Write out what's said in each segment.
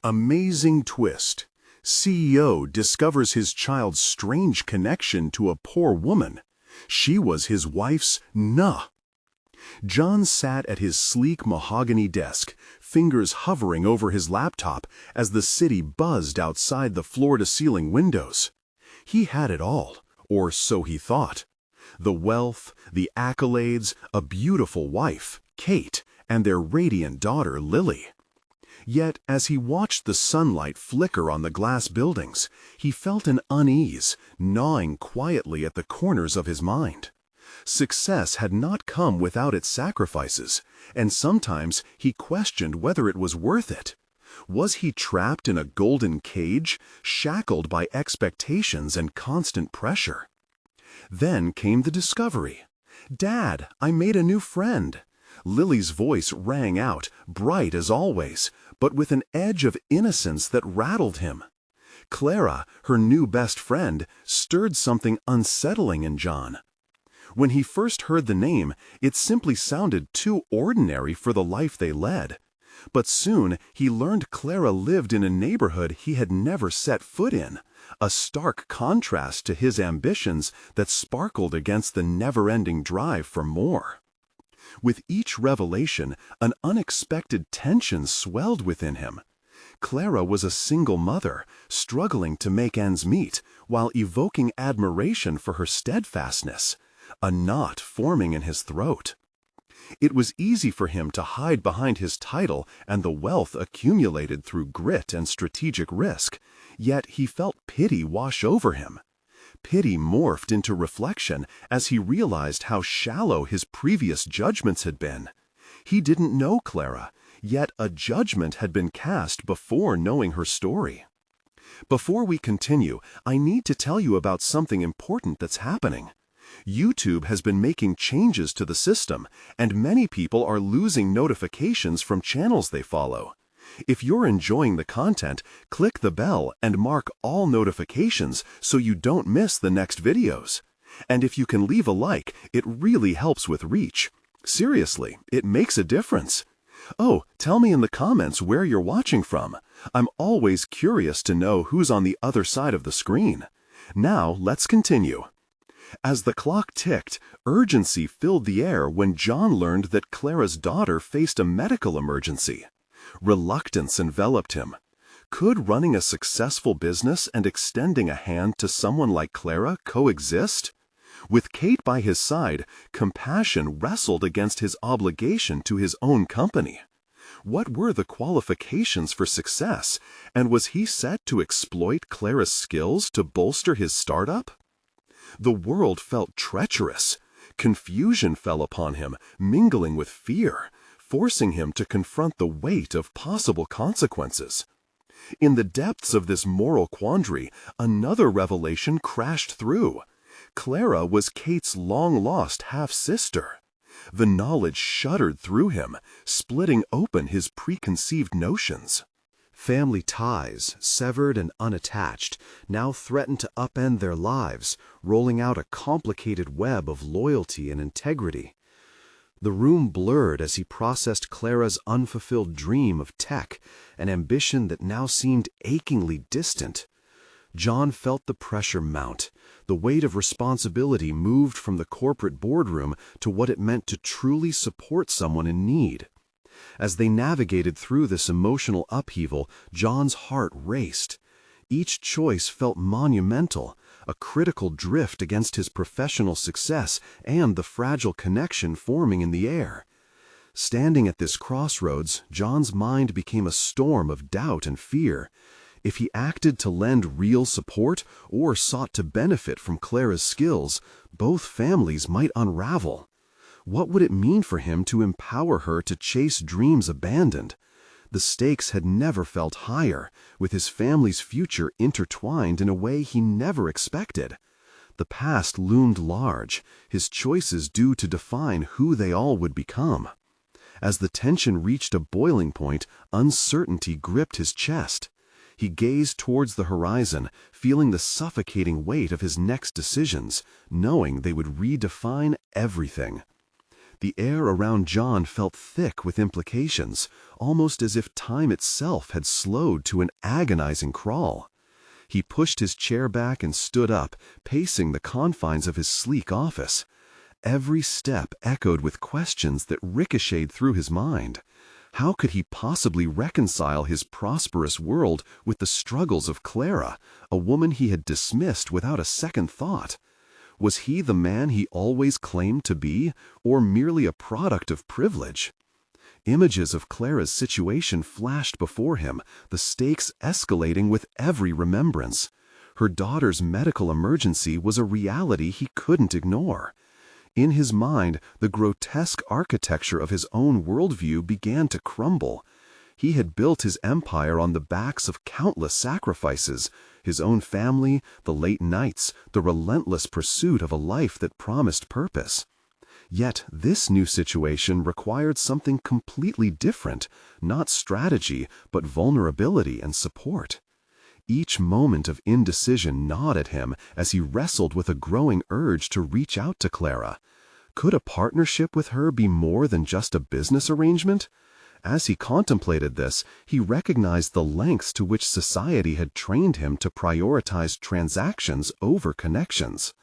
Amazing twist. CEO discovers his child's strange connection to a poor woman. She was his wife's Nuh. John sat at his sleek mahogany desk, fingers hovering over his laptop as the city buzzed outside the floor-to-ceiling windows. He had it all, or so he thought. The wealth, the accolades, a beautiful wife, Kate, and their radiant daughter, Lily. Yet, as he watched the sunlight flicker on the glass buildings, he felt an unease gnawing quietly at the corners of his mind. Success had not come without its sacrifices, and sometimes he questioned whether it was worth it. Was he trapped in a golden cage, shackled by expectations and constant pressure? Then came the discovery. "Dad, I made a new friend." Lily's voice rang out, bright as always, but with an edge of innocence that rattled him. Clara, her new best friend, stirred something unsettling in John. When he first heard the name, it simply sounded too ordinary for the life they led. But soon he learned Clara lived in a neighborhood he had never set foot in, a stark contrast to his ambitions that sparkled against the never-ending drive for more. With each revelation, an unexpected tension swelled within him. Clara was a single mother, struggling to make ends meet, while evoking admiration for her steadfastness, a knot forming in his throat. It was easy for him to hide behind his title and the wealth accumulated through grit and strategic risk, yet he felt pity wash over him. Pity morphed into reflection as he realized how shallow his previous judgments had been. He didn't know Clara, yet a judgment had been cast before knowing her story. Before we continue, I need to tell you about something important that's happening. YouTube has been making changes to the system, and many people are losing notifications from channels they follow. If you're enjoying the content, click the bell and mark all notifications so you don't miss the next videos. And if you can leave a like, it really helps with reach. Seriously, it makes a difference. Oh, tell me in the comments where you're watching from. I'm always curious to know who's on the other side of the screen. Now, let's continue. As the clock ticked, urgency filled the air when John learned that Clara's daughter faced a medical emergency. Reluctance enveloped him. Could running a successful business and extending a hand to someone like Clara coexist? With Kate by his side, compassion wrestled against his obligation to his own company. What were the qualifications for success, and was he set to exploit Clara's skills to bolster his startup? The world felt treacherous. Confusion fell upon him, mingling with fear, forcing him to confront the weight of possible consequences. In the depths of this moral quandary, another revelation crashed through. Clara was Kate's long-lost half-sister. The knowledge shuddered through him, splitting open his preconceived notions. Family ties, severed and unattached, now threatened to upend their lives, rolling out a complicated web of loyalty and integrity. The room blurred as he processed Clara's unfulfilled dream of tech, an ambition that now seemed achingly distant. John felt the pressure mount. The weight of responsibility moved from the corporate boardroom to what it meant to truly support someone in need. As they navigated through this emotional upheaval, John's heart raced. Each choice felt monumental, a critical drift against his professional success and the fragile connection forming in the air. Standing at this crossroads, John's mind became a storm of doubt and fear. If he acted to lend real support or sought to benefit from Clara's skills, both families might unravel. What would it mean for him to empower her to chase dreams abandoned? The stakes had never felt higher, with his family's future intertwined in a way he never expected. The past loomed large, his choices due to define who they all would become. As the tension reached a boiling point, uncertainty gripped his chest. He gazed towards the horizon, feeling the suffocating weight of his next decisions, knowing they would redefine everything. The air around John felt thick with implications, almost as if time itself had slowed to an agonizing crawl. He pushed his chair back and stood up, pacing the confines of his sleek office. Every step echoed with questions that ricocheted through his mind. How could he possibly reconcile his prosperous world with the struggles of Clara, a woman he had dismissed without a second thought? Was he the man he always claimed to be, or merely a product of privilege? Images of Clara's situation flashed before him, the stakes escalating with every remembrance. Her daughter's medical emergency was a reality he couldn't ignore. In his mind, the grotesque architecture of his own worldview began to crumble. He had built his empire on the backs of countless sacrifices: his own family, the late nights, the relentless pursuit of a life that promised purpose. Yet this new situation required something completely different, not strategy, but vulnerability and support. Each moment of indecision gnawed at him as he wrestled with a growing urge to reach out to Clara. Could a partnership with her be more than just a business arrangement? As he contemplated this, he recognized the lengths to which society had trained him to prioritize transactions over connections.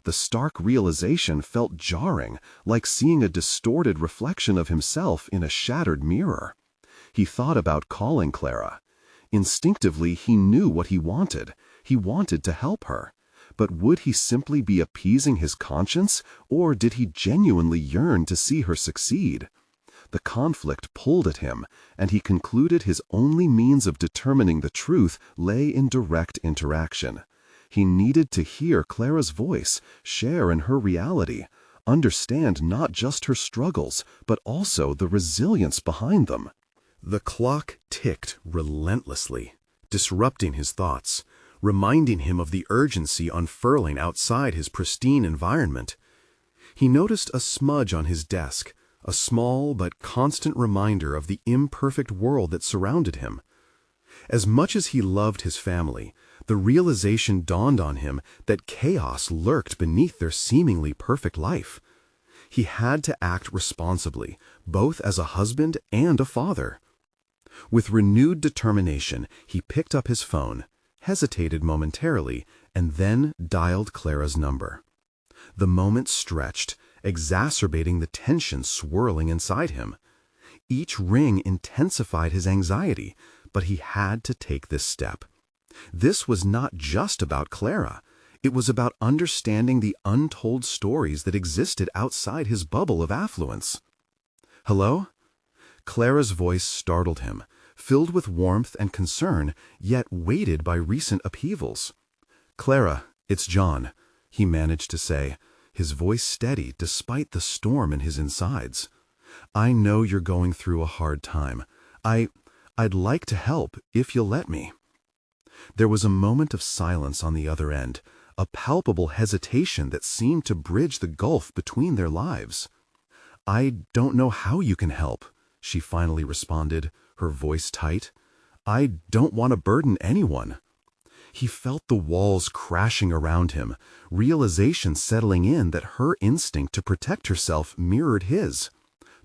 The stark realization felt jarring, like seeing a distorted reflection of himself in a shattered mirror. He thought about calling Clara. Instinctively, he knew what he wanted. He wanted to help her. But would he simply be appeasing his conscience, or did he genuinely yearn to see her succeed? The conflict pulled at him, and he concluded his only means of determining the truth lay in direct interaction. He needed to hear Clara's voice, share in her reality, understand not just her struggles, but also the resilience behind them. The clock ticked relentlessly, disrupting his thoughts, reminding him of the urgency unfurling outside his pristine environment. He noticed a smudge on his desk, a small but constant reminder of the imperfect world that surrounded him. As much as he loved his family, the realization dawned on him that chaos lurked beneath their seemingly perfect life. He had to act responsibly, both as a husband and a father. With renewed determination, he picked up his phone, hesitated momentarily, and then dialed Clara's number. The moment stretched, exacerbating the tension swirling inside him. Each ring intensified his anxiety, but he had to take this step. This was not just about Clara. It was about understanding the untold stories that existed outside his bubble of affluence. "Hello?" Clara's voice startled him, filled with warmth and concern, yet weighted by recent upheavals. "Clara, it's John," he managed to say, his voice steady despite the storm in his insides. "I know you're going through a hard time. I'd like to help if you'll let me." There was a moment of silence on the other end, a palpable hesitation that seemed to bridge the gulf between their lives. "I don't know how you can help," she finally responded, her voice tight. "I don't want to burden anyone." He felt the walls crashing around him, realization settling in that her instinct to protect herself mirrored his.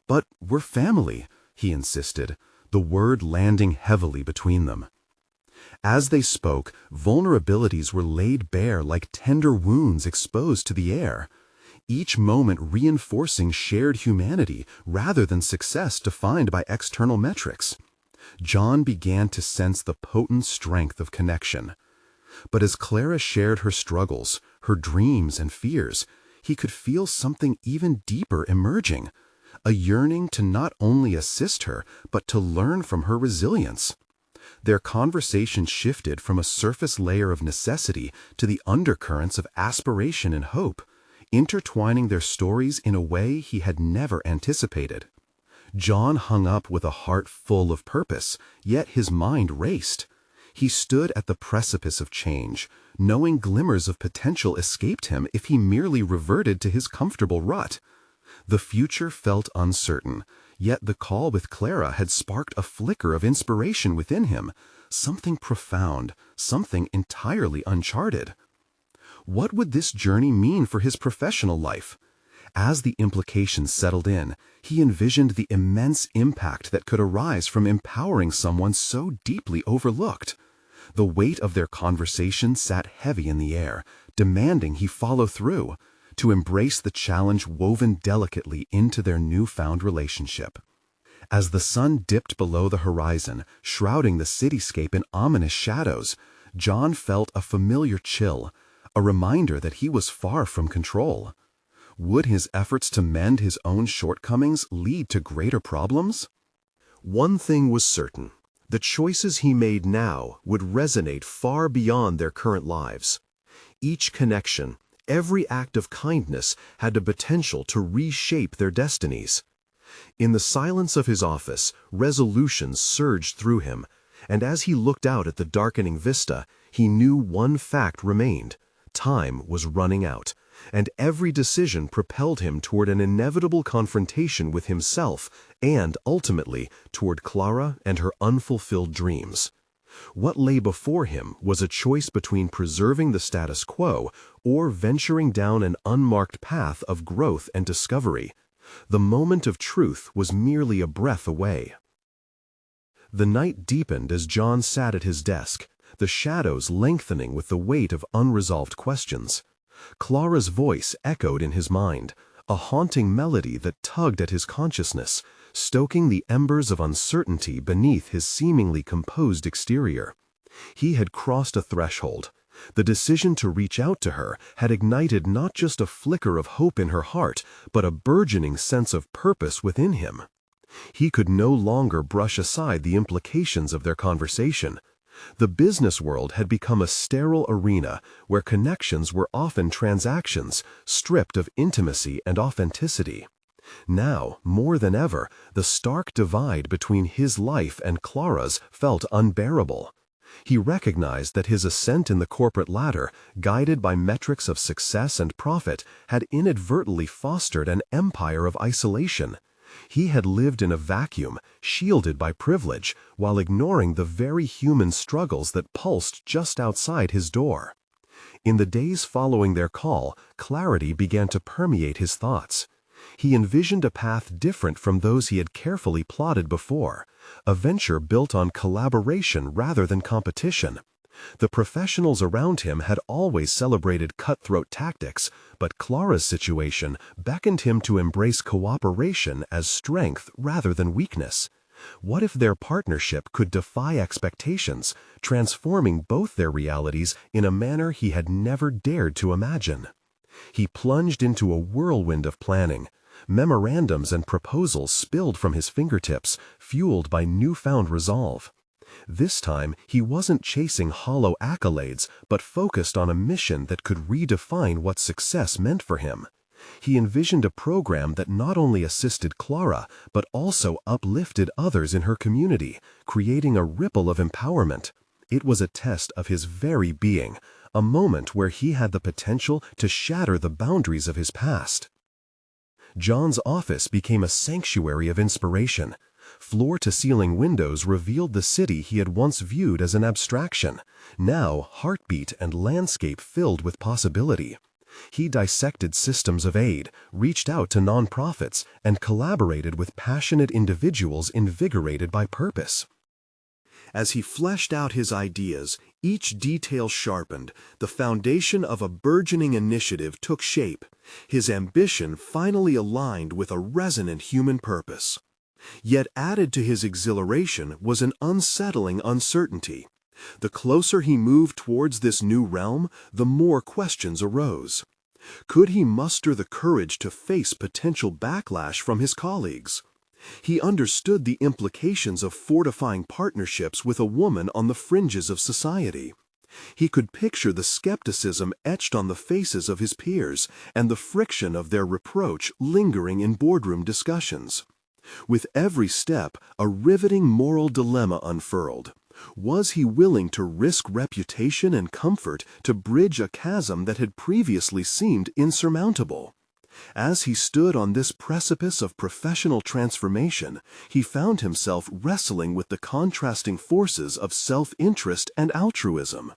"But we're family," he insisted, the word landing heavily between them. As they spoke, vulnerabilities were laid bare like tender wounds exposed to the air, each moment reinforcing shared humanity rather than success defined by external metrics. John began to sense the potent strength of connection. But as Clara shared her struggles, her dreams and fears, he could feel something even deeper emerging, a yearning to not only assist her, but to learn from her resilience. Their conversation shifted from a surface layer of necessity to the undercurrents of aspiration and hope, intertwining their stories in a way he had never anticipated. John hung up with a heart full of purpose, yet his mind raced. He stood at the precipice of change, knowing glimmers of potential escaped him if he merely reverted to his comfortable rut. The future felt uncertain, yet the call with Clara had sparked a flicker of inspiration within him, something profound, something entirely uncharted. What would this journey mean for his professional life? As the implications settled in, he envisioned the immense impact that could arise from empowering someone so deeply overlooked. The weight of their conversation sat heavy in the air, demanding he follow through, to embrace the challenge woven delicately into their newfound relationship. As the sun dipped below the horizon, shrouding the cityscape in ominous shadows, John felt a familiar chill, a reminder that he was far from control. Would his efforts to mend his own shortcomings lead to greater problems? One thing was certain: the choices he made now would resonate far beyond their current lives. Each connection, every act of kindness had the potential to reshape their destinies. In the silence of his office, resolution surged through him, and as he looked out at the darkening vista, he knew one fact remained: time was running out, and every decision propelled him toward an inevitable confrontation with himself and, ultimately, toward Clara and her unfulfilled dreams. What lay before him was a choice between preserving the status quo or venturing down an unmarked path of growth and discovery. The moment of truth was merely a breath away. The night deepened as John sat at his desk, the shadows lengthening with the weight of unresolved questions. Clara's voice echoed in his mind, a haunting melody that tugged at his consciousness, stoking the embers of uncertainty beneath his seemingly composed exterior. He had crossed a threshold. The decision to reach out to her had ignited not just a flicker of hope in her heart, but a burgeoning sense of purpose within him. He could no longer brush aside the implications of their conversation. The business world had become a sterile arena where connections were often transactions, stripped of intimacy and authenticity. Now, more than ever, the stark divide between his life and Clara's felt unbearable. He recognized that his ascent in the corporate ladder, guided by metrics of success and profit, had inadvertently fostered an empire of isolation. He had lived in a vacuum, shielded by privilege, while ignoring the very human struggles that pulsed just outside his door. In the days following their call, clarity began to permeate his thoughts. He envisioned a path different from those he had carefully plotted before, a venture built on collaboration rather than competition. The professionals around him had always celebrated cutthroat tactics, but Clara's situation beckoned him to embrace cooperation as strength rather than weakness. What if their partnership could defy expectations, transforming both their realities in a manner he had never dared to imagine? He plunged into a whirlwind of planning. Memorandums and proposals spilled from his fingertips, fueled by newfound resolve. This time, he wasn't chasing hollow accolades, but focused on a mission that could redefine what success meant for him. He envisioned a program that not only assisted Clara, but also uplifted others in her community, creating a ripple of empowerment. It was a test of his very being, a moment where he had the potential to shatter the boundaries of his past. John's office became a sanctuary of inspiration. Floor-to-ceiling windows revealed the city he had once viewed as an abstraction, now heartbeat and landscape filled with possibility. He dissected systems of aid, reached out to nonprofits, and collaborated with passionate individuals invigorated by purpose. As he fleshed out his ideas, each detail sharpened, the foundation of a burgeoning initiative took shape. His ambition finally aligned with a resonant human purpose. Yet added to his exhilaration was an unsettling uncertainty. The closer he moved towards this new realm, the more questions arose. Could he muster the courage to face potential backlash from his colleagues? He understood the implications of fortifying partnerships with a woman on the fringes of society. He could picture the skepticism etched on the faces of his peers and the friction of their reproach lingering in boardroom discussions. With every step, a riveting moral dilemma unfurled. Was he willing to risk reputation and comfort to bridge a chasm that had previously seemed insurmountable? As he stood on this precipice of professional transformation, he found himself wrestling with the contrasting forces of self-interest and altruism.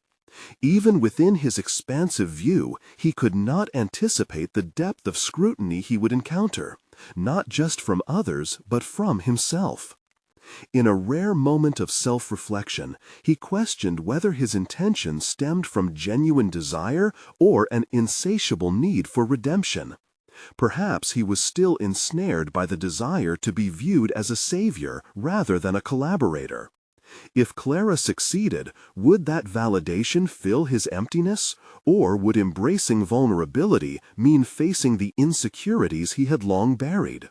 Even within his expansive view, he could not anticipate the depth of scrutiny he would encounter, not just from others, but from himself. In a rare moment of self-reflection, he questioned whether his intention stemmed from genuine desire or an insatiable need for redemption. Perhaps he was still ensnared by the desire to be viewed as a savior rather than a collaborator. If Clara succeeded, would that validation fill his emptiness, or would embracing vulnerability mean facing the insecurities he had long buried?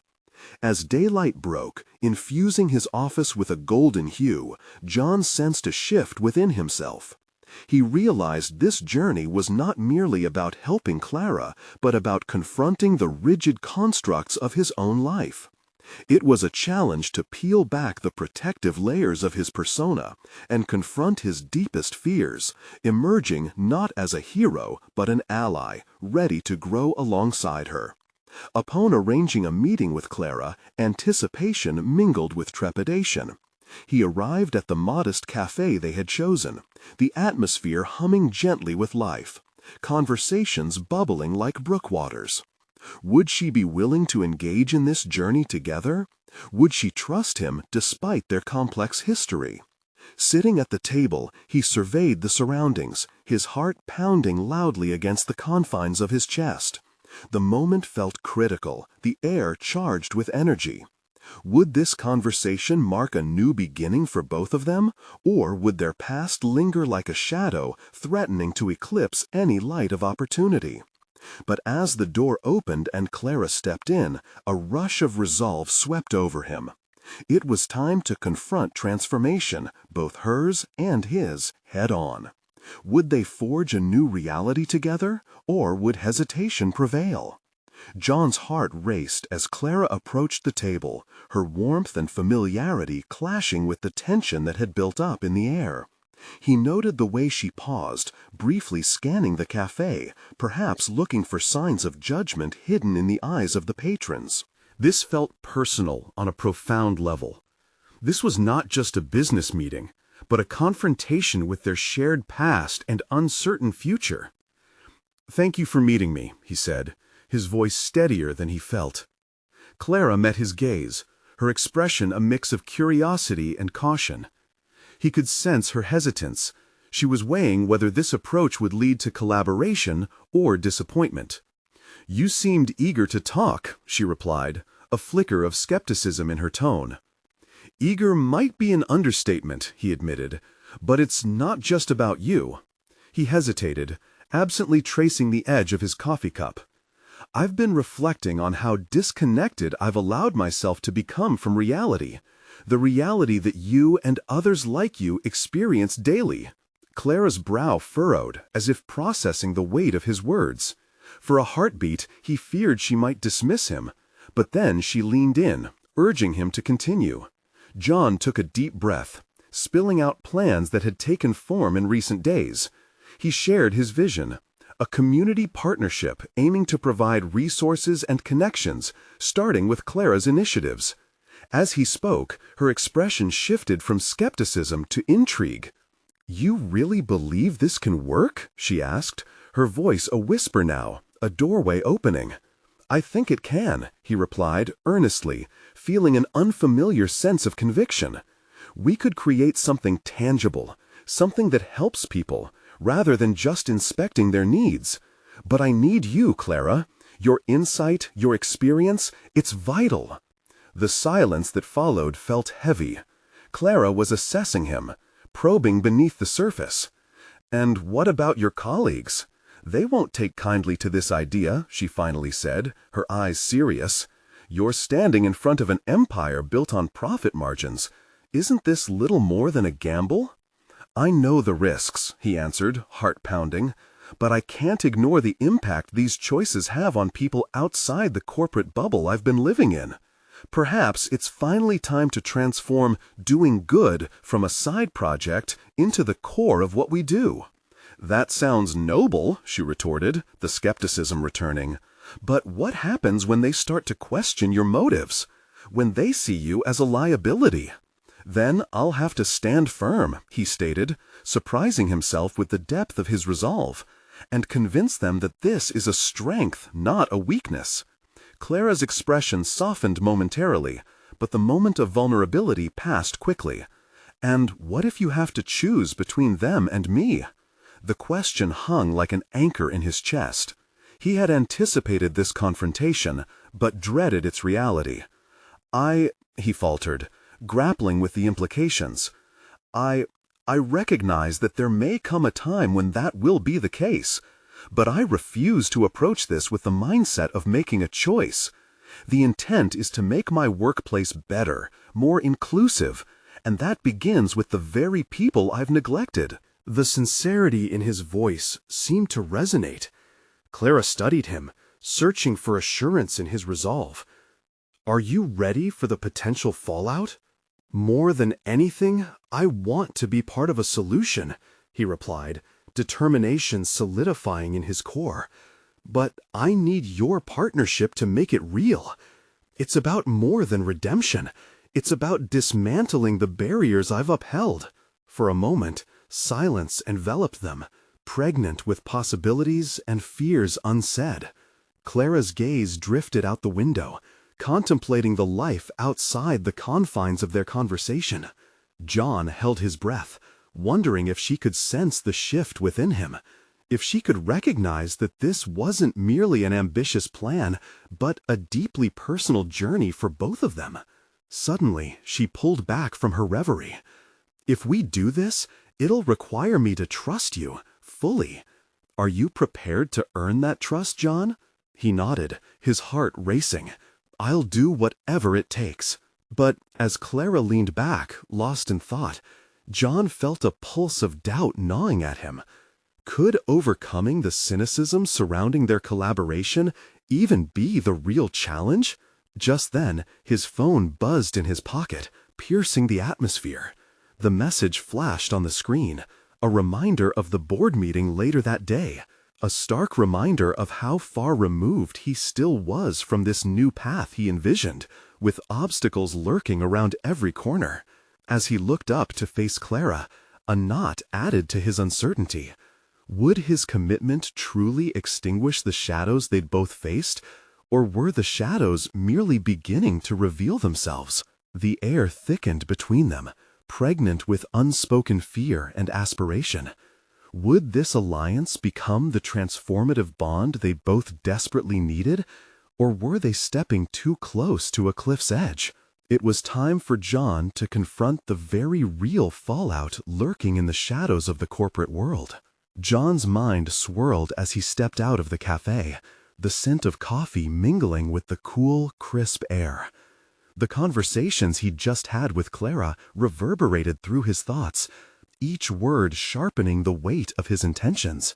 As daylight broke, infusing his office with a golden hue, John sensed a shift within himself. He realized this journey was not merely about helping Clara, but about confronting the rigid constructs of his own life. It was a challenge to peel back the protective layers of his persona and confront his deepest fears, emerging not as a hero but an ally, ready to grow alongside her. Upon arranging a meeting with Clara, anticipation mingled with trepidation. He arrived at the modest cafe they had chosen, the atmosphere humming gently with life, conversations bubbling like brook waters. Would she be willing to engage in this journey together? Would she trust him despite their complex history? Sitting at the table, he surveyed the surroundings, his heart pounding loudly against the confines of his chest. The moment felt critical, the air charged with energy. Would this conversation mark a new beginning for both of them, or would their past linger like a shadow, threatening to eclipse any light of opportunity? But as the door opened and Clara stepped in, a rush of resolve swept over him. It was time to confront transformation, both hers and his, head-on. Would they forge a new reality together, or would hesitation prevail? John's heart raced as Clara approached the table, her warmth and familiarity clashing with the tension that had built up in the air. He noted the way she paused, briefly scanning the cafe, perhaps looking for signs of judgment hidden in the eyes of the patrons. This felt personal on a profound level. This was not just a business meeting, but a confrontation with their shared past and uncertain future. "Thank you for meeting me," he said, his voice steadier than he felt. Clara met his gaze, her expression a mix of curiosity and caution. He could sense her hesitance. She was weighing whether this approach would lead to collaboration or disappointment. "You seemed eager to talk," she replied, a flicker of skepticism in her tone. "Eager might be an understatement," he admitted, "but it's not just about you." He hesitated, absently tracing the edge of his coffee cup. "I've been reflecting on how disconnected I've allowed myself to become from reality, the reality that you and others like you experience daily." Clara's brow furrowed, as if processing the weight of his words. For a heartbeat, he feared she might dismiss him, but then she leaned in, urging him to continue. John took a deep breath, spilling out plans that had taken form in recent days. He shared his vision, a community partnership aiming to provide resources and connections, starting with Clara's initiatives. As he spoke, her expression shifted from skepticism to intrigue. "You really believe this can work?" she asked, her voice a whisper now, a doorway opening. "I think it can," he replied, earnestly, feeling an unfamiliar sense of conviction. "We could create something tangible, something that helps people, rather than just inspecting their needs. But I need you, Clara. Your insight, your experience, it's vital." The silence that followed felt heavy. Clara was assessing him, probing beneath the surface. "And what about your colleagues? They won't take kindly to this idea," she finally said, her eyes serious. "You're standing in front of an empire built on profit margins. Isn't this little more than a gamble?" "I know the risks," he answered, heart pounding, "but I can't ignore the impact these choices have on people outside the corporate bubble I've been living in. Perhaps it's finally time to transform doing good from a side project into the core of what we do." "That sounds noble," she retorted, the skepticism returning. "But what happens when they start to question your motives? When they see you as a liability?" Then I'll have to stand firm, he stated, surprising himself with the depth of his resolve, and convince them that this is a strength, not a weakness. Clara's expression softened momentarily, but the moment of vulnerability passed quickly. And what if you have to choose between them and me? The question hung like an anchor in his chest. He had anticipated this confrontation, but dreaded its reality. He faltered, grappling with the implications. I recognize that there may come a time when that will be the case, but I refuse to approach this with the mindset of making a choice. The intent is to make my workplace better, more inclusive, and that begins with the very people I've neglected. The sincerity in his voice seemed to resonate. Clara studied him, searching for assurance in his resolve. Are you ready for the potential fallout? More than anything, I want to be part of a solution, he replied, determination solidifying in his core. But I need your partnership to make it real. It's about more than redemption. It's about dismantling the barriers I've upheld. For a moment, silence enveloped them, pregnant with possibilities and fears unsaid. Clara's gaze drifted out the window, contemplating the life outside the confines of their conversation. John held his breath, wondering if she could sense the shift within him, if she could recognize that this wasn't merely an ambitious plan, but a deeply personal journey for both of them. Suddenly, she pulled back from her reverie. If we do this, it'll require me to trust you, fully. Are you prepared to earn that trust, John? He nodded, his heart racing. I'll do whatever it takes. But as Clara leaned back, lost in thought, John felt a pulse of doubt gnawing at him. Could overcoming the cynicism surrounding their collaboration even be the real challenge? Just then, his phone buzzed in his pocket, piercing the atmosphere. The message flashed on the screen, a reminder of the board meeting later that day, a stark reminder of how far removed he still was from this new path he envisioned, with obstacles lurking around every corner. As he looked up to face Clara, a knot added to his uncertainty. Would his commitment truly extinguish the shadows they'd both faced, or were the shadows merely beginning to reveal themselves? The air thickened between them, pregnant with unspoken fear and aspiration. Would this alliance become the transformative bond they both desperately needed, or were they stepping too close to a cliff's edge? It was time for John to confront the very real fallout lurking in the shadows of the corporate world. John's mind swirled as he stepped out of the cafe, the scent of coffee mingling with the cool, crisp air. The conversations he'd just had with Clara reverberated through his thoughts, each word sharpening the weight of his intentions.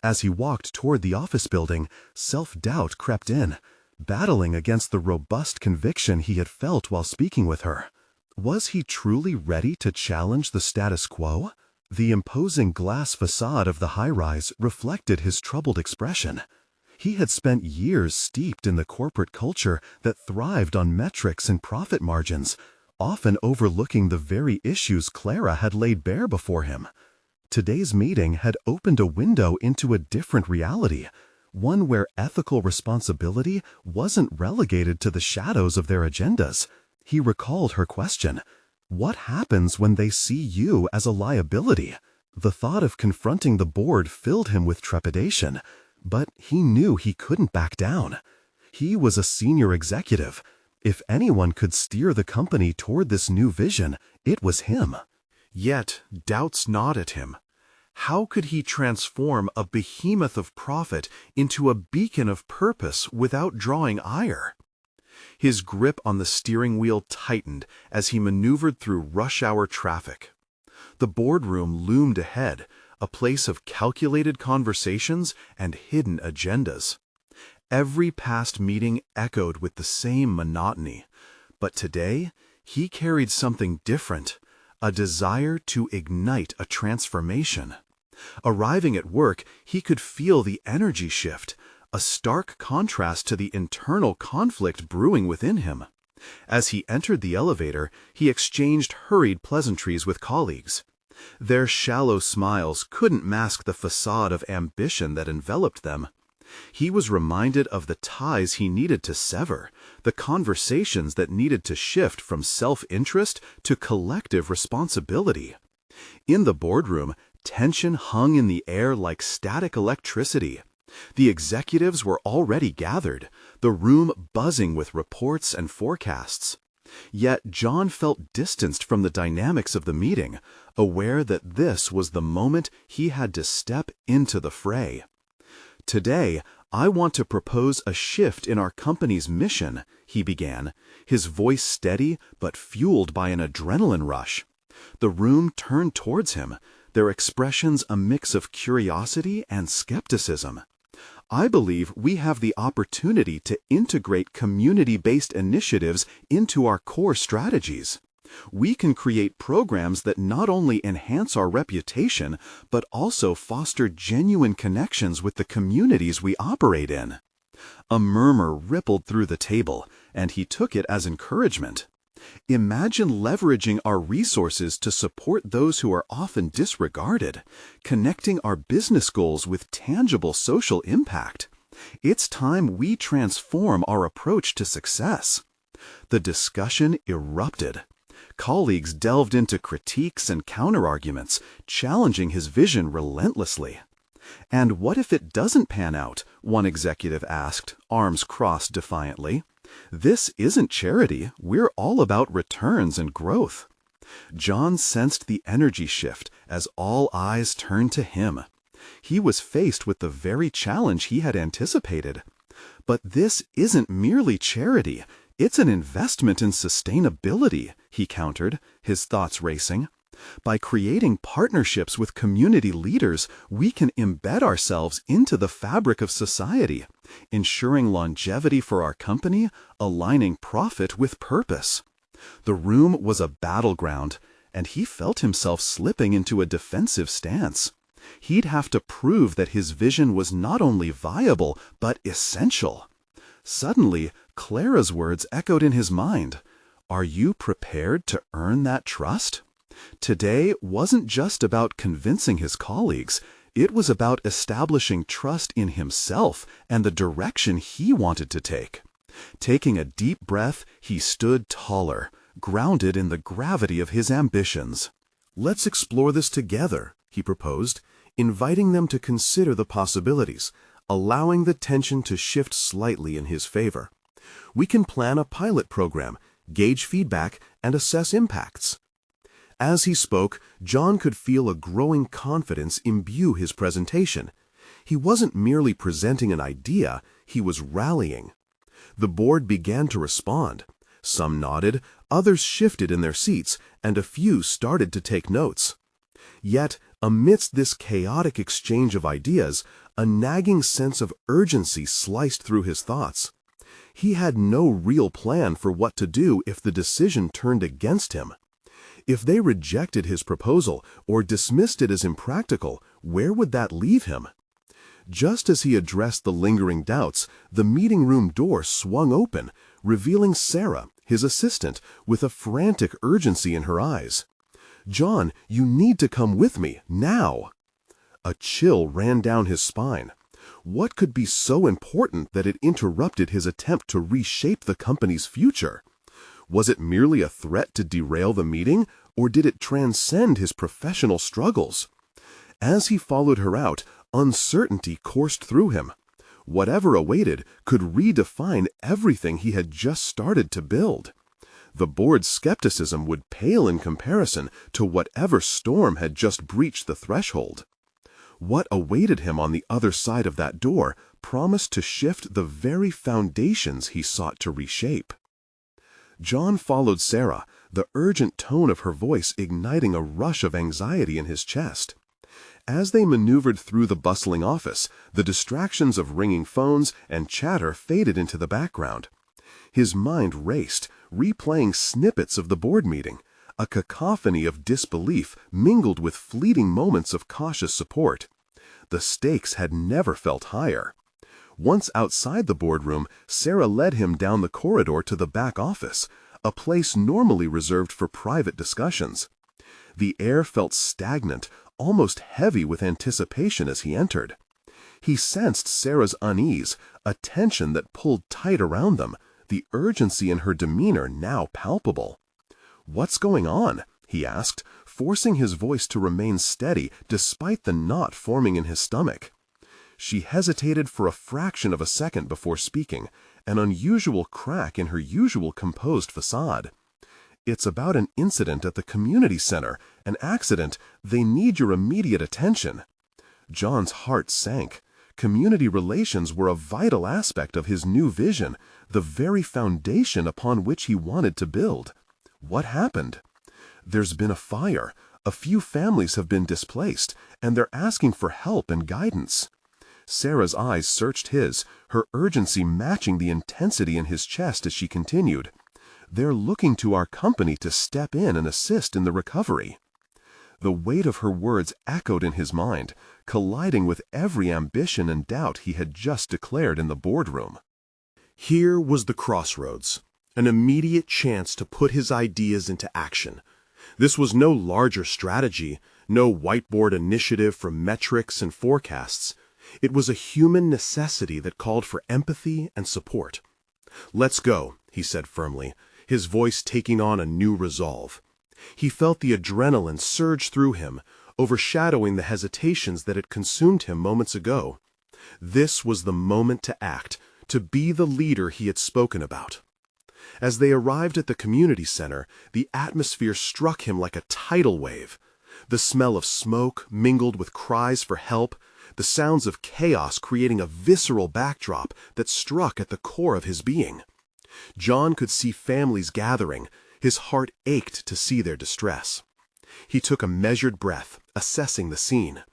As he walked toward the office building, self-doubt crept in, battling against the robust conviction he had felt while speaking with her. Was he truly ready to challenge the status quo? The imposing glass facade of the high-rise reflected his troubled expression. He had spent years steeped in the corporate culture that thrived on metrics and profit margins, often overlooking the very issues Clara had laid bare before him. Today's meeting had opened a window into a different reality, one where ethical responsibility wasn't relegated to the shadows of their agendas. He recalled her question, "What happens when they see you as a liability?" The thought of confronting the board filled him with trepidation, but he knew he couldn't back down. He was a senior executive. If anyone could steer the company toward this new vision, it was him. Yet doubts gnawed at him. How could he transform a behemoth of profit into a beacon of purpose without drawing ire? His grip on the steering wheel tightened as he maneuvered through rush-hour traffic. The boardroom loomed ahead, a place of calculated conversations and hidden agendas. Every past meeting echoed with the same monotony, but today he carried something different, a desire to ignite a transformation. Arriving at work, he could feel the energy shift, a stark contrast to the internal conflict brewing within him. As he entered the elevator, he exchanged hurried pleasantries with colleagues. Their shallow smiles couldn't mask the facade of ambition that enveloped them. He was reminded of the ties he needed to sever, the conversations that needed to shift from self-interest to collective responsibility. In the boardroom, tension hung in the air like static electricity. The executives were already gathered, the room buzzing with reports and forecasts. Yet John felt distanced from the dynamics of the meeting, aware that this was the moment he had to step into the fray. "Today, I want to propose a shift in our company's mission," he began, his voice steady but fueled by an adrenaline rush. The room turned towards him, their expressions a mix of curiosity and skepticism. "I believe we have the opportunity to integrate community-based initiatives into our core strategies. We can create programs that not only enhance our reputation, but also foster genuine connections with the communities we operate in." A murmur rippled through the table, and he took it as encouragement. Imagine leveraging our resources to support those who are often disregarded, connecting our business goals with tangible social impact. It's time we transform our approach to success. The discussion erupted. Colleagues delved into critiques and counterarguments, challenging his vision relentlessly. "And what if it doesn't pan out?" one executive asked, arms crossed defiantly. "This isn't charity. We're all about returns and growth." John sensed the energy shift as all eyes turned to him. He was faced with the very challenge he had anticipated. "But this isn't merely charity. It's an investment in sustainability," he countered, his thoughts racing. "By creating partnerships with community leaders, we can embed ourselves into the fabric of society, ensuring longevity for our company, aligning profit with purpose." The room was a battleground, and he felt himself slipping into a defensive stance. He'd have to prove that his vision was not only viable, but essential. Suddenly, Clara's words echoed in his mind. "Are you prepared to earn that trust?" Today wasn't just about convincing his colleagues. It was about establishing trust in himself and the direction he wanted to take. Taking a deep breath, he stood taller, grounded in the gravity of his ambitions. "Let's explore this together," he proposed, inviting them to consider the possibilities, allowing the tension to shift slightly in his favor. "We can plan a pilot program, gauge feedback, and assess impacts." As he spoke, John could feel a growing confidence imbue his presentation. He wasn't merely presenting an idea, he was rallying. The board began to respond. Some nodded, others shifted in their seats, and a few started to take notes. Yet, amidst this chaotic exchange of ideas, a nagging sense of urgency sliced through his thoughts. He had no real plan for what to do if the decision turned against him. If they rejected his proposal or dismissed it as impractical, where would that leave him? Just as he addressed the lingering doubts, the meeting room door swung open, revealing Sarah, his assistant, with a frantic urgency in her eyes. "John, you need to come with me, now!" A chill ran down his spine. What could be so important that it interrupted his attempt to reshape the company's future? Was it merely a threat to derail the meeting, or did it transcend his professional struggles? As he followed her out, uncertainty coursed through him. Whatever awaited could redefine everything he had just started to build. The board's skepticism would pale in comparison to whatever storm had just breached the threshold. What awaited him on the other side of that door promised to shift the very foundations he sought to reshape. John followed Sarah, the urgent tone of her voice igniting a rush of anxiety in his chest. As they maneuvered through the bustling office, the distractions of ringing phones and chatter faded into the background. His mind raced, replaying snippets of the board meeting, a cacophony of disbelief mingled with fleeting moments of cautious support. The stakes had never felt higher. Once outside the boardroom, Sarah led him down the corridor to the back office, a place normally reserved for private discussions. The air felt stagnant, almost heavy with anticipation as he entered. He sensed Sarah's unease, a tension that pulled tight around them, the urgency in her demeanor now palpable. "What's going on?" he asked, forcing his voice to remain steady despite the knot forming in his stomach. She hesitated for a fraction of a second before speaking, an unusual crack in her usual composed facade. "It's about an incident at the community center, an accident. They need your immediate attention." John's heart sank. Community relations were a vital aspect of his new vision, the very foundation upon which he wanted to build. What happened? "There's been a fire. A few families have been displaced, and they're asking for help and guidance." Sarah's eyes searched his, her urgency matching the intensity in his chest as she continued. "They're looking to our company to step in and assist in the recovery." The weight of her words echoed in his mind, colliding with every ambition and doubt he had just declared in the boardroom. Here was the crossroads, an immediate chance to put his ideas into action. This was no larger strategy, no whiteboard initiative for metrics and forecasts. It was a human necessity that called for empathy and support. "Let's go," he said firmly, his voice taking on a new resolve. He felt the adrenaline surge through him, overshadowing the hesitations that had consumed him moments ago. This was the moment to act, to be the leader he had spoken about. As they arrived at the community center, the atmosphere struck him like a tidal wave. The smell of smoke mingled with cries for help, the sounds of chaos creating a visceral backdrop that struck at the core of his being. John could see families gathering. His heart ached to see their distress. He took a measured breath, assessing the scene.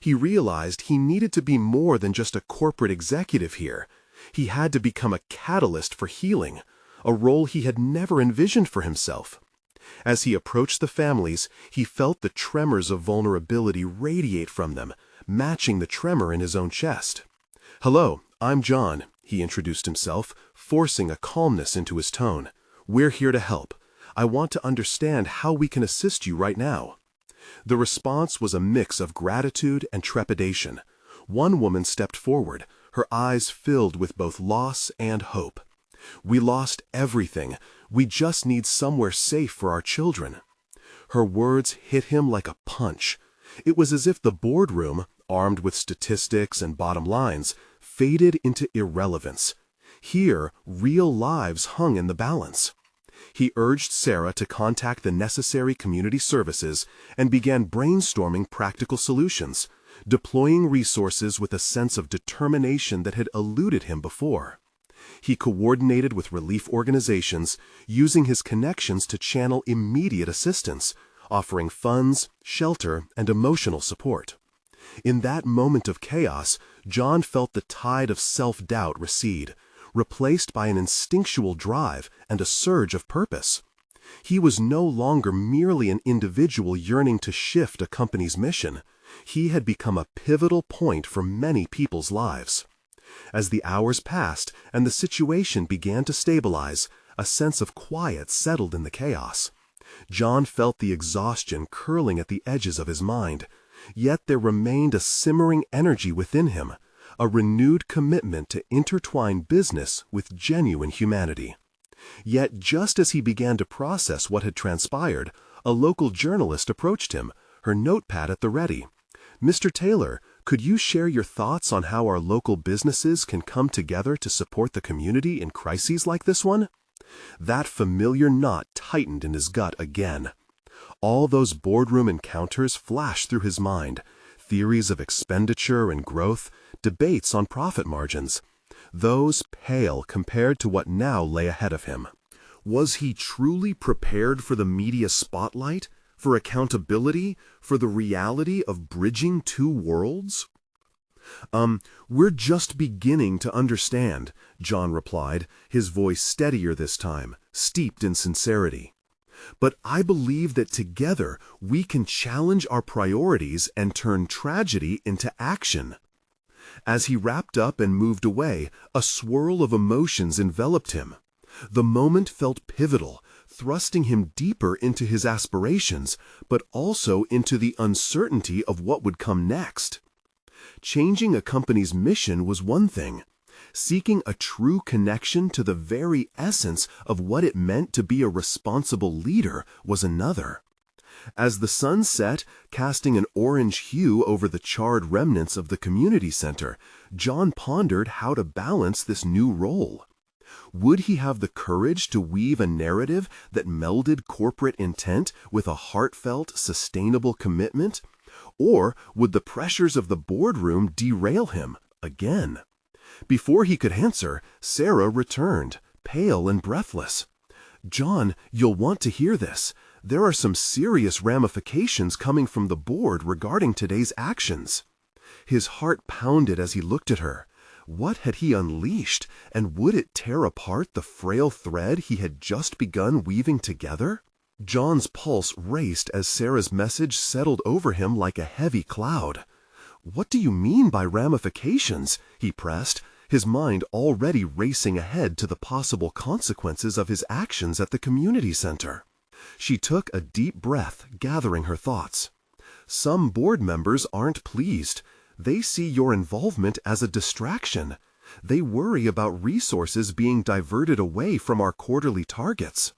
He realized he needed to be more than just a corporate executive here. He had to become a catalyst for healing, a role he had never envisioned for himself. As he approached the families, he felt the tremors of vulnerability radiate from them, matching the tremor in his own chest. "Hello, I'm John," he introduced himself, forcing a calmness into his tone. "We're here to help. I want to understand how we can assist you right now." The response was a mix of gratitude and trepidation. One woman stepped forward, her eyes filled with both loss and hope. "We lost everything. We just need somewhere safe for our children." Her words hit him like a punch. It was as if the boardroom, armed with statistics and bottom lines, faded into irrelevance. Here, real lives hung in the balance. He urged Sarah to contact the necessary community services and began brainstorming practical solutions, deploying resources with a sense of determination that had eluded him before. He coordinated with relief organizations, using his connections to channel immediate assistance, offering funds, shelter, and emotional support. In that moment of chaos, John felt the tide of self-doubt recede, replaced by an instinctual drive and a surge of purpose. He was no longer merely an individual yearning to shift a company's mission. He had become a pivotal point for many people's lives. As the hours passed and the situation began to stabilize, a sense of quiet settled in the chaos. John felt the exhaustion curling at the edges of his mind, yet there remained a simmering energy within him, a renewed commitment to intertwine business with genuine humanity. Yet just as he began to process what had transpired, a local journalist approached him, her notepad at the ready. "Mr. Taylor, could you share your thoughts on how our local businesses can come together to support the community in crises like this one?" That familiar knot tightened in his gut again. All those boardroom encounters flashed through his mind, theories of expenditure and growth, debates on profit margins. Those pale compared to what now lay ahead of him. Was he truly prepared for the media spotlight, for accountability, for the reality of bridging two worlds? We're just beginning to understand," John replied, his voice steadier this time, steeped in sincerity. "But I believe that together we can challenge our priorities and turn tragedy into action." As he wrapped up and moved away, a swirl of emotions enveloped him. The moment felt pivotal, thrusting him deeper into his aspirations, but also into the uncertainty of what would come next. Changing a company's mission was one thing. Seeking a true connection to the very essence of what it meant to be a responsible leader was another. As the sun set, casting an orange hue over the charred remnants of the community center, John pondered how to balance this new role. Would he have the courage to weave a narrative that melded corporate intent with a heartfelt, sustainable commitment? Or would the pressures of the boardroom derail him again? Before he could answer, Sarah returned, pale and breathless. "John, you'll want to hear this. There are some serious ramifications coming from the board regarding today's actions." His heart pounded as he looked at her. What had he unleashed, and would it tear apart the frail thread he had just begun weaving together? John's pulse raced as Sarah's message settled over him like a heavy cloud. "What do you mean by ramifications?" he pressed, his mind already racing ahead to the possible consequences of his actions at the community center. She took a deep breath, gathering her thoughts. "Some board members aren't pleased. They see your involvement as a distraction. They worry about resources being diverted away from our quarterly targets."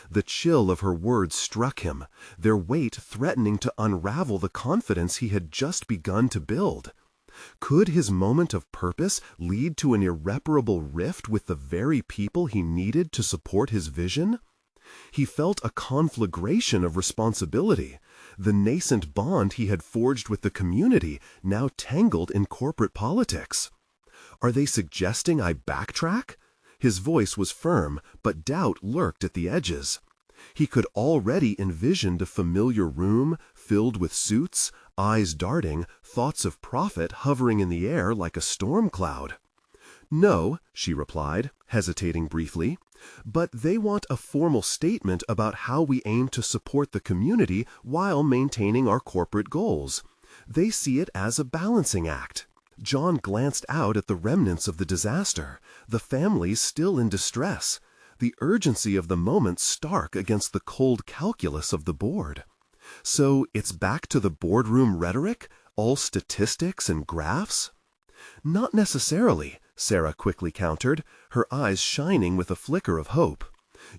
The chill of her words struck him, their weight threatening to unravel the confidence he had just begun to build. Could his moment of purpose lead to an irreparable rift with the very people he needed to support his vision? He felt a conflagration of responsibility, the nascent bond he had forged with the community now tangled in corporate politics. "Are they suggesting I backtrack?" His voice was firm, but doubt lurked at the edges. He could already envision the familiar room, filled with suits, eyes darting, thoughts of profit hovering in the air like a storm cloud. "No," she replied, hesitating briefly, "but they want a formal statement about how we aim to support the community while maintaining our corporate goals. They see it as a balancing act." John glanced out at the remnants of the disaster, the families still in distress, the urgency of the moment stark against the cold calculus of the board. "So it's back to the boardroom rhetoric, all statistics and graphs?" "Not necessarily," Sarah quickly countered, her eyes shining with a flicker of hope.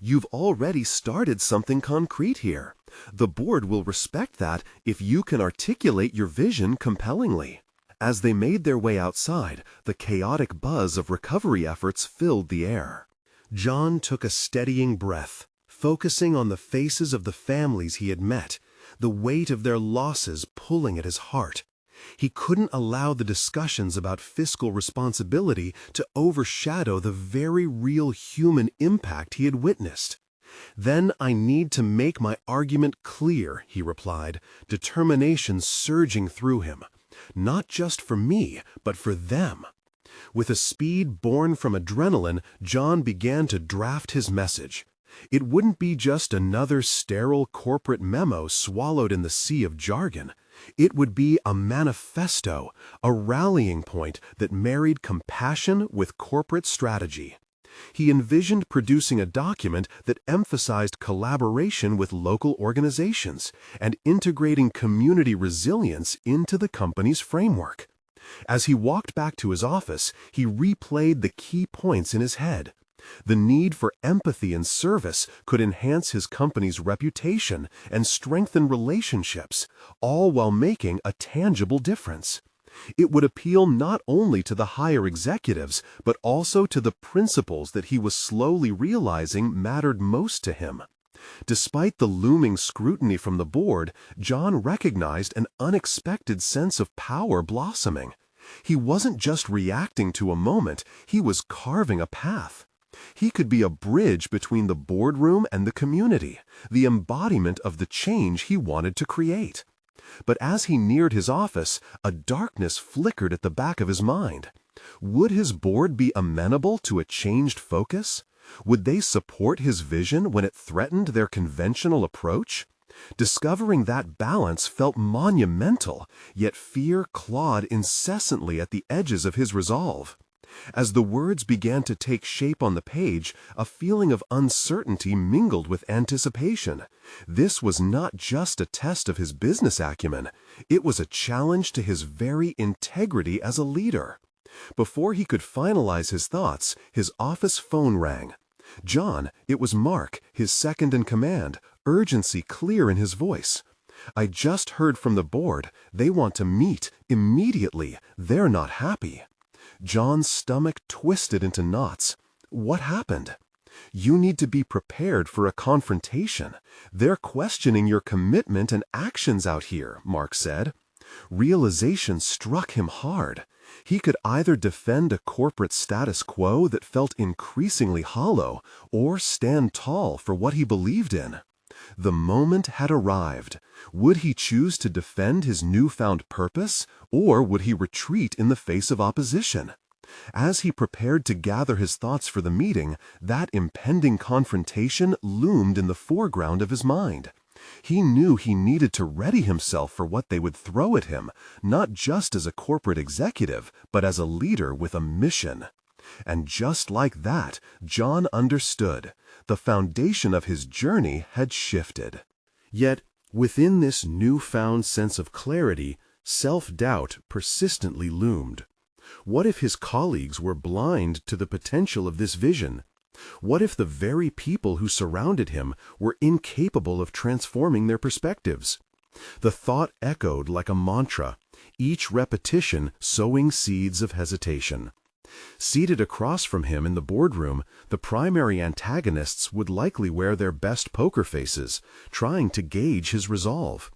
"You've already started something concrete here. The board will respect that if you can articulate your vision compellingly." As they made their way outside, the chaotic buzz of recovery efforts filled the air. John took a steadying breath, focusing on the faces of the families he had met, the weight of their losses pulling at his heart. He couldn't allow the discussions about fiscal responsibility to overshadow the very real human impact he had witnessed. "Then I need to make my argument clear," he replied, determination surging through him. "Not just for me, but for them." With a speed born from adrenaline, John began to draft his message. It wouldn't be just another sterile corporate memo swallowed in the sea of jargon. It would be a manifesto, a rallying point that married compassion with corporate strategy. He envisioned producing a document that emphasized collaboration with local organizations and integrating community resilience into the company's framework. As he walked back to his office, he replayed the key points in his head. The need for empathy and service could enhance his company's reputation and strengthen relationships, all while making a tangible difference. It would appeal not only to the higher executives, but also to the principles that he was slowly realizing mattered most to him. Despite the looming scrutiny from the board, John recognized an unexpected sense of power blossoming. He wasn't just reacting to a moment, he was carving a path. He could be a bridge between the boardroom and the community, the embodiment of the change he wanted to create. But as he neared his office, a darkness flickered at the back of his mind. Would his board be amenable to a changed focus? Would they support his vision when it threatened their conventional approach? Discovering that balance felt monumental, yet fear clawed incessantly at the edges of his resolve. As the words began to take shape on the page, a feeling of uncertainty mingled with anticipation. This was not just a test of his business acumen, it was a challenge to his very integrity as a leader. Before he could finalize his thoughts, his office phone rang. John, it was Mark, his second in command, urgency clear in his voice. "I just heard from the board. They want to meet immediately. They're not happy." John's stomach twisted into knots. What happened? "You need to be prepared for a confrontation. They're questioning your commitment and actions out here," Mark said. Realization struck him hard. He could either defend a corporate status quo that felt increasingly hollow, or stand tall for what he believed in. The moment had arrived. Would he choose to defend his newfound purpose, or would he retreat in the face of opposition? As he prepared to gather his thoughts for the meeting, that impending confrontation loomed in the foreground of his mind. He knew he needed to ready himself for what they would throw at him, not just as a corporate executive, but as a leader with a mission. And just like that, John understood. The foundation of his journey had shifted. Yet, within this newfound sense of clarity, self-doubt persistently loomed. What if his colleagues were blind to the potential of this vision? What if the very people who surrounded him were incapable of transforming their perspectives? The thought echoed like a mantra, each repetition sowing seeds of hesitation. Seated across from him in the boardroom, the primary antagonists would likely wear their best poker faces, trying to gauge his resolve.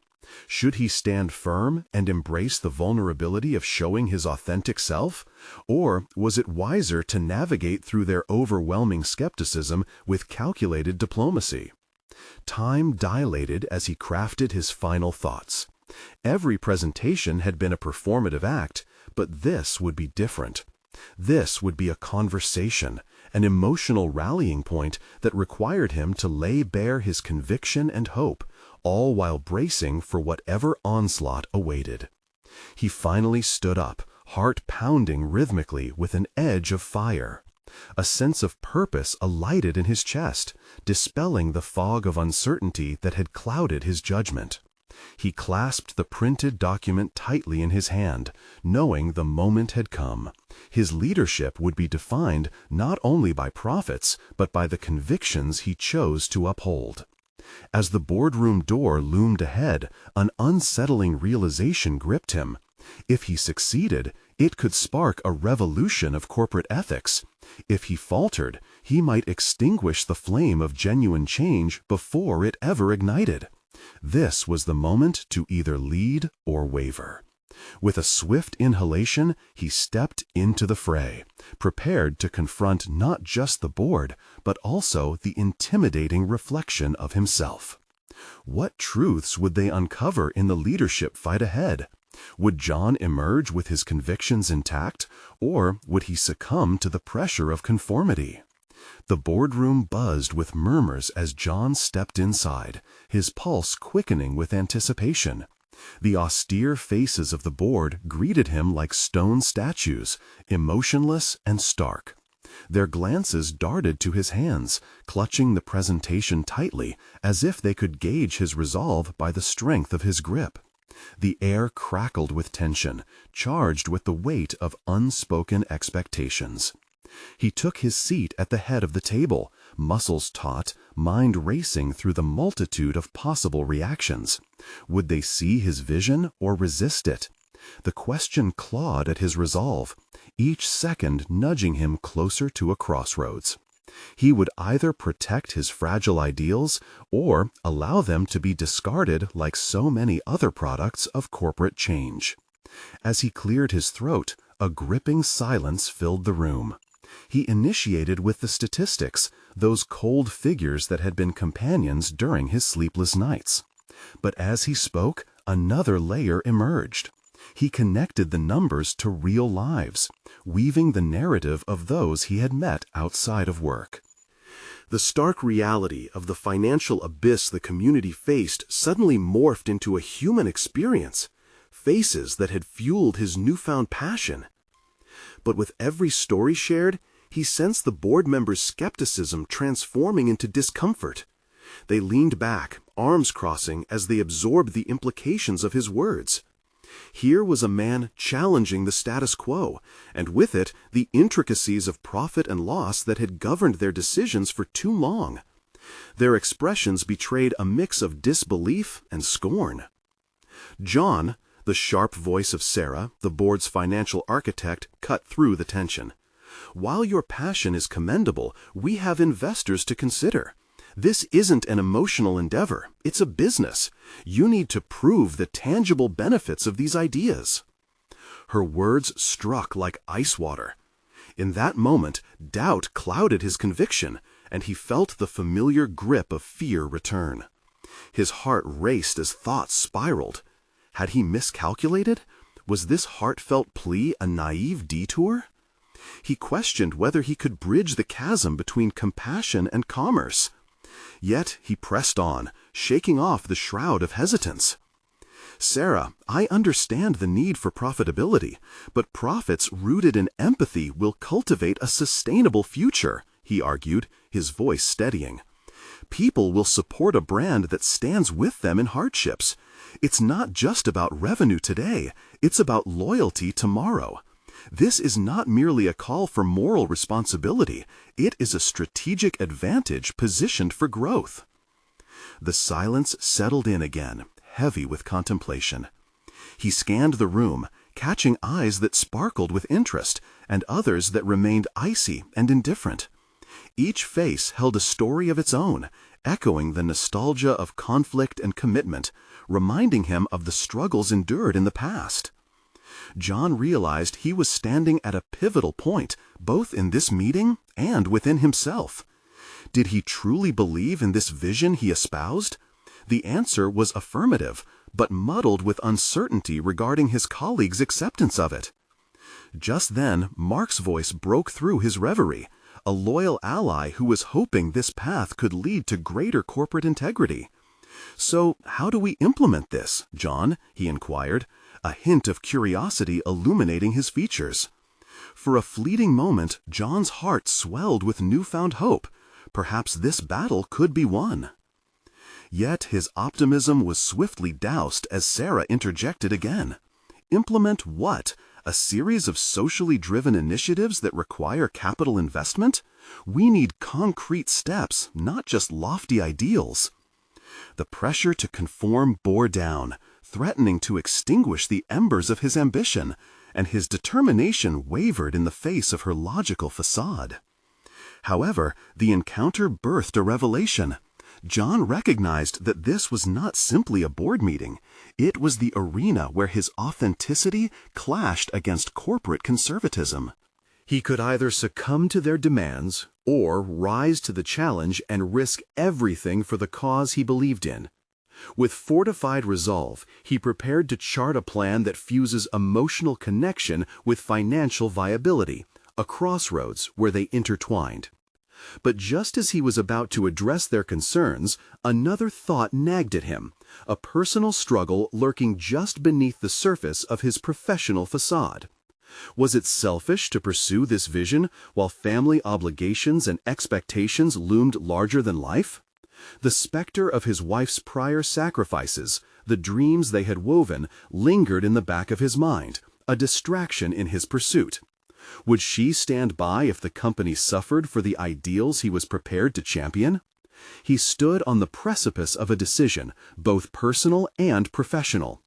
Should he stand firm and embrace the vulnerability of showing his authentic self? Or was it wiser to navigate through their overwhelming skepticism with calculated diplomacy? Time dilated as he crafted his final thoughts. Every presentation had been a performative act, but this would be different. This would be a conversation, an emotional rallying point that required him to lay bare his conviction and hope, all while bracing for whatever onslaught awaited. He finally stood up, heart pounding rhythmically with an edge of fire. A sense of purpose alighted in his chest, dispelling the fog of uncertainty that had clouded his judgment. He clasped the printed document tightly in his hand, knowing the moment had come. His leadership would be defined not only by profits, but by the convictions he chose to uphold. As the boardroom door loomed ahead, an unsettling realization gripped him. If he succeeded, it could spark a revolution of corporate ethics. If he faltered, he might extinguish the flame of genuine change before it ever ignited. This was the moment to either lead or waver. With a swift inhalation, he stepped into the fray, prepared to confront not just the board, but also the intimidating reflection of himself. What truths would they uncover in the leadership fight ahead? Would John emerge with his convictions intact, or would he succumb to the pressure of conformity? The boardroom buzzed with murmurs as John stepped inside, his pulse quickening with anticipation. The austere faces of the board greeted him like stone statues, emotionless and stark. Their glances darted to his hands, clutching the presentation tightly, as if they could gauge his resolve by the strength of his grip. The air crackled with tension, charged with the weight of unspoken expectations. He took his seat at the head of the table, muscles taut, mind racing through the multitude of possible reactions. Would they see his vision or resist it? The question clawed at his resolve, each second nudging him closer to a crossroads. He would either protect his fragile ideals or allow them to be discarded like so many other products of corporate change. As he cleared his throat, a gripping silence filled the room. He initiated with the statistics, those cold figures that had been companions during his sleepless nights. But as he spoke, another layer emerged. He connected the numbers to real lives, weaving the narrative of those he had met outside of work. The stark reality of the financial abyss the community faced suddenly morphed into a human experience, faces that had fueled his newfound passion. But with every story shared, he sensed the board members' skepticism transforming into discomfort. They leaned back, arms crossing, as they absorbed the implications of his words. Here was a man challenging the status quo, and with it the intricacies of profit and loss that had governed their decisions for too long. Their expressions betrayed a mix of disbelief and scorn. John, the sharp voice of Sarah, the board's financial architect, cut through the tension. While your passion is commendable, we have investors to consider. This isn't an emotional endeavor, it's a business. You need to prove the tangible benefits of these ideas. Her words struck like ice water. In that moment, doubt clouded his conviction, and he felt the familiar grip of fear return. His heart raced as thoughts spiraled. Had he miscalculated? Was this heartfelt plea a naive detour? He questioned whether he could bridge the chasm between compassion and commerce. Yet he pressed on, shaking off the shroud of hesitance. Sarah, I understand the need for profitability, but profits rooted in empathy will cultivate a sustainable future, he argued, his voice steadying. People will support a brand that stands with them in hardships. It's not just about revenue today, it's about loyalty tomorrow. This is not merely a call for moral responsibility, it is a strategic advantage positioned for growth. The silence settled in again, heavy with contemplation. He scanned the room, catching eyes that sparkled with interest and others that remained icy and indifferent. Each face held a story of its own, echoing the nostalgia of conflict and commitment, reminding him of the struggles endured in the past. John realized he was standing at a pivotal point, both in this meeting and within himself. Did he truly believe in this vision he espoused? The answer was affirmative, but muddled with uncertainty regarding his colleagues' acceptance of it. Just then, Mark's voice broke through his reverie, a loyal ally who was hoping this path could lead to greater corporate integrity. "So, how do we implement this, John?" he inquired, a hint of curiosity illuminating his features. For a fleeting moment, John's heart swelled with newfound hope. Perhaps this battle could be won. Yet his optimism was swiftly doused as Sarah interjected again. Implement what? A series of socially driven initiatives that require capital investment? We need concrete steps, not just lofty ideals. The pressure to conform bore down, threatening to extinguish the embers of his ambition, and his determination wavered in the face of her logical facade. However, the encounter birthed a revelation. John recognized that this was not simply a board meeting. It was the arena where his authenticity clashed against corporate conservatism. He could either succumb to their demands or rise to the challenge and risk everything for the cause he believed in. With fortified resolve, he prepared to chart a plan that fuses emotional connection with financial viability, a crossroads where they intertwined. But just as he was about to address their concerns, another thought nagged at him, a personal struggle lurking just beneath the surface of his professional facade. Was it selfish to pursue this vision while family obligations and expectations loomed larger than life? The specter of his wife's prior sacrifices, the dreams they had woven, lingered in the back of his mind, a distraction in his pursuit. Would she stand by if the company suffered for the ideals he was prepared to champion? He stood on the precipice of a decision, both personal and professional.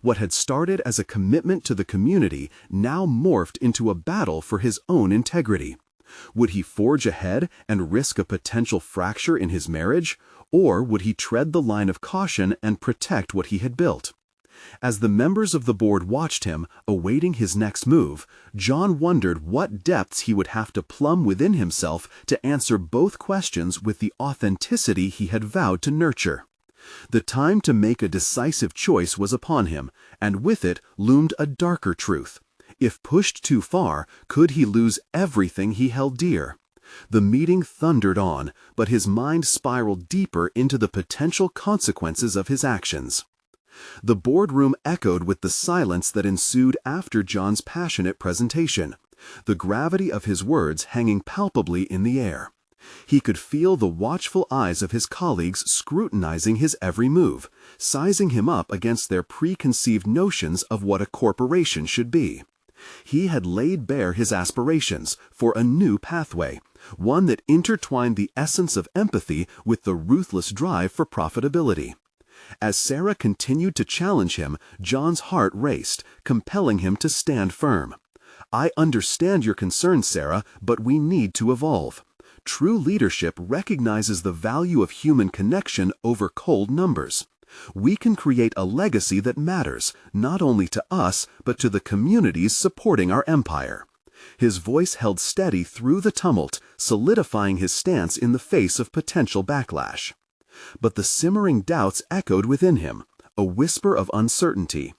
What had started as a commitment to the community now morphed into a battle for his own integrity. Would he forge ahead and risk a potential fracture in his marriage, or would he tread the line of caution and protect what he had built? As the members of the board watched him, awaiting his next move, John wondered what depths he would have to plumb within himself to answer both questions with the authenticity he had vowed to nurture. The time to make a decisive choice was upon him, and with it loomed a darker truth. If pushed too far, could he lose everything he held dear? The meeting thundered on, but his mind spiraled deeper into the potential consequences of his actions. The boardroom echoed with the silence that ensued after John's passionate presentation, the gravity of his words hanging palpably in the air. He could feel the watchful eyes of his colleagues scrutinizing his every move, sizing him up against their preconceived notions of what a corporation should be. He had laid bare his aspirations for a new pathway, one that intertwined the essence of empathy with the ruthless drive for profitability. As Sarah continued to challenge him, John's heart raced, compelling him to stand firm. "I understand your concerns, Sarah, but we need to evolve. True leadership recognizes the value of human connection over cold numbers. We can create a legacy that matters, not only to us, but to the communities supporting our empire." His voice held steady through the tumult, solidifying his stance in the face of potential backlash. But the simmering doubts echoed within him, a whisper of uncertainty.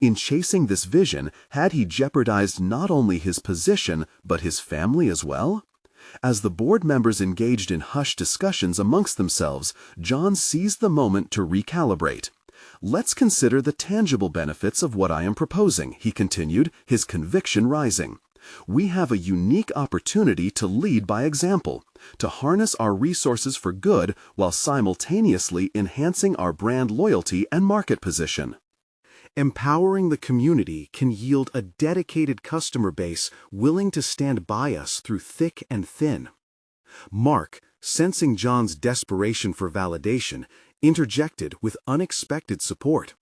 In chasing this vision, had he jeopardized not only his position, but his family as well? As the board members engaged in hushed discussions amongst themselves, John seized the moment to recalibrate. "Let's consider the tangible benefits of what I am proposing," he continued, his conviction rising. "We have a unique opportunity to lead by example, to harness our resources for good while simultaneously enhancing our brand loyalty and market position. Empowering the community can yield a dedicated customer base willing to stand by us through thick and thin." Mark, sensing John's desperation for validation, interjected with unexpected support.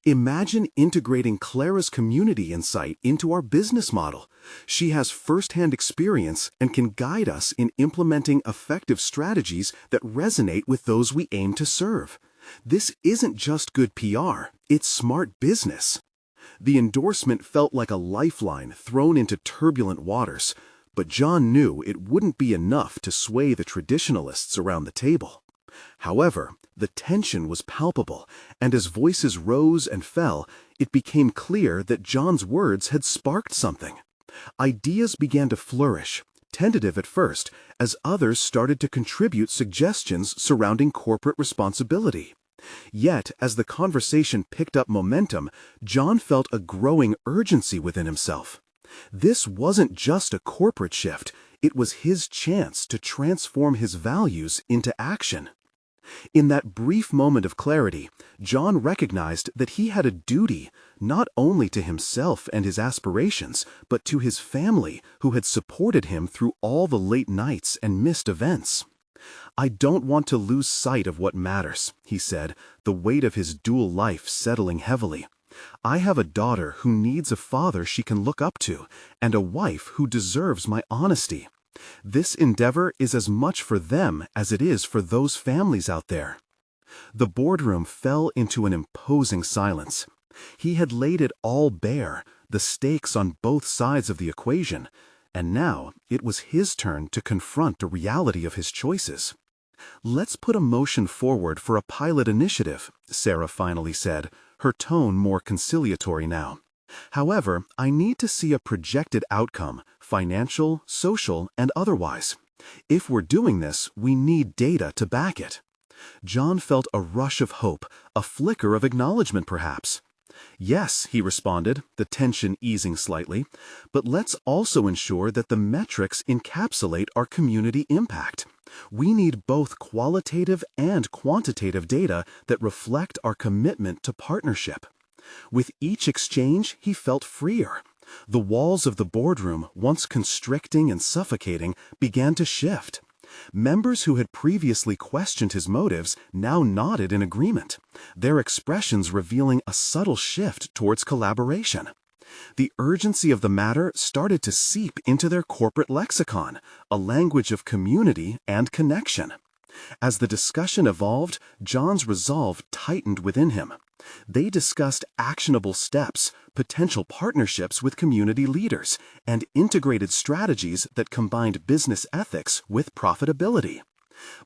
"Imagine integrating Clara's community insight into our business model. She has first-hand experience and can guide us in implementing effective strategies that resonate with those we aim to serve. This isn't just good PR, it's smart business." The endorsement felt like a lifeline thrown into turbulent waters, but John knew it wouldn't be enough to sway the traditionalists around the table. However, the tension was palpable, and as voices rose and fell, it became clear that John's words had sparked something. Ideas began to flourish, tentative at first, as others started to contribute suggestions surrounding corporate responsibility. Yet, as the conversation picked up momentum, John felt a growing urgency within himself. This wasn't just a corporate shift, it was his chance to transform his values into action. In that brief moment of clarity, John recognized that he had a duty, not only to himself and his aspirations, but to his family, who had supported him through all the late nights and missed events. "I don't want to lose sight of what matters," he said, the weight of his dual life settling heavily. "I have a daughter who needs a father she can look up to, and a wife who deserves my honesty. This endeavor is as much for them as it is for those families out there." The boardroom fell into an imposing silence. He had laid it all bare, the stakes on both sides of the equation, and now it was his turn to confront the reality of his choices. "Let's put a motion forward for a pilot initiative," Sarah finally said, her tone more conciliatory now. "However, I need to see a projected outcome, financial, social, and otherwise. If we're doing this, we need data to back it." John felt a rush of hope, a flicker of acknowledgement perhaps. "Yes," he responded, the tension easing slightly, "but let's also ensure that the metrics encapsulate our community impact. We need both qualitative and quantitative data that reflect our commitment to partnership." With each exchange, he felt freer. The walls of the boardroom, once constricting and suffocating, began to shift. Members who had previously questioned his motives now nodded in agreement, their expressions revealing a subtle shift towards collaboration. The urgency of the matter started to seep into their corporate lexicon, a language of community and connection. As the discussion evolved, John's resolve tightened within him. They discussed actionable steps, potential partnerships with community leaders, and integrated strategies that combined business ethics with profitability.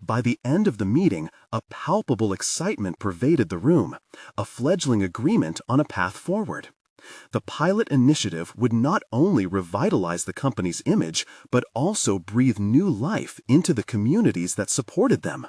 By the end of the meeting, a palpable excitement pervaded the room, a fledgling agreement on a path forward. The pilot initiative would not only revitalize the company's image, but also breathe new life into the communities that supported them.